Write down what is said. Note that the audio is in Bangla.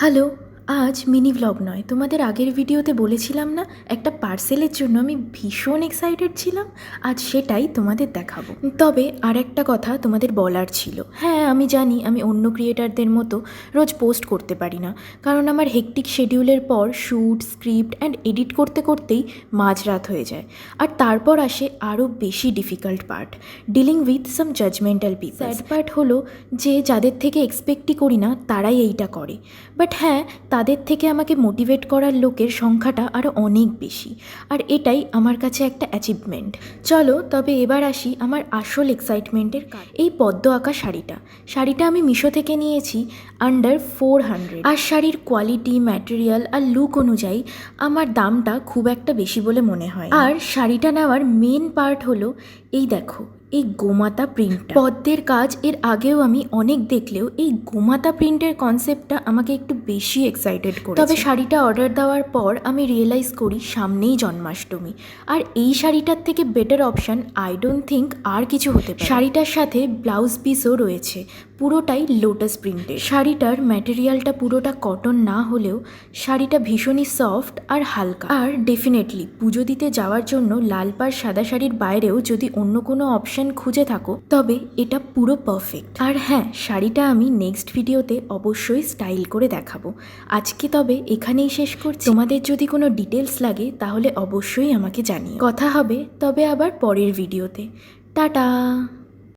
হ্যালো, আজ মিনি ভ্লগ নয়, তোমাদের আগের ভিডিওতে বলেছিলাম না একটা পার্সেলের জন্য আমি ভীষণ এক্সাইটেড ছিলাম। আজ সেটাই তোমাদের দেখাবো। তবে আর একটা কথা তোমাদের বলার ছিল। হ্যাঁ, আমি জানি আমি অন্য ক্রিয়েটারদের মতো রোজ পোস্ট করতে পারি না, কারণ আমার হেকটিক শিডিউলের পর শ্যুট, স্ক্রিপ্ট অ্যান্ড এডিট করতে করতেই মাঝরাত হয়ে যায়। আর তারপর আসে আরও বেশি difficult part, dealing with some judgemental people. Sad part হলো যে যাদের থেকে এক্সপেক্টই করি না তারাই এইটা করে। বাট হ্যাঁ, তাদের থেকে আমাকে মোটিভেট করার লোকের সংখ্যাটা আরও অনেক বেশি, আর এটাই আমার কাছে একটা অ্যাচিভমেন্ট। চলো তবে এবার আসি আমার আসল এক্সাইটমেন্টের কাজ। এই পদ্ম আঁকা শাড়িটা আমি মিশো থেকে নিয়েছি আন্ডার 400। আর শাড়ির কোয়ালিটি, ম্যাটেরিয়াল আর লুক অনুযায়ী আমার দামটা খুব একটা বেশি বলে মনে হয়। আর শাড়িটা নেওয়ার মেন পার্ট হলো এই দেখো, এই গোমাতা প্রিন্টটা। পদ্মের কাজ এর আগেও আমি অনেক দেখলেও এই গোমাতা প্রিন্টের কনসেপ্টটা আমাকে একটু বেশি এক্সাইটেড করে। তবে শাড়িটা অর্ডার দেওয়ার পর আমি রিয়েলাইজ করি সামনেই জন্মাষ্টমী, আর এই শাড়িটার থেকে better option I don't think আর কিছু হতে পারে। শাড়িটার সাথে ব্লাউজ পিসও রয়েছে, পুরোটাই লোটাস প্রিন্টের। শাড়িটার ম্যাটেরিয়ালটা পুরোটা কটন না হলেও শাড়িটা ভীষণই সফট আর হালকা। আর ডেফিনেটলি পুজো দিতে যাওয়ার জন্য লাল পাড় সাদা শাড়ির বাইরেও যদি অন্য কোনো অপশান খুঁজে থাকো তবে এটা পুরো পারফেক্ট। আর হ্যাঁ, শাড়িটা আমি নেক্সট ভিডিওতে অবশ্যই স্টাইল করে দেখাবো। আজকে তবে এখানেই শেষ করছি। তোমাদের যদি কোনো ডিটেলস লাগে তাহলে অবশ্যই আমাকে জানিও। কথা হবে তবে আবার পরের ভিডিওতে। টাটা।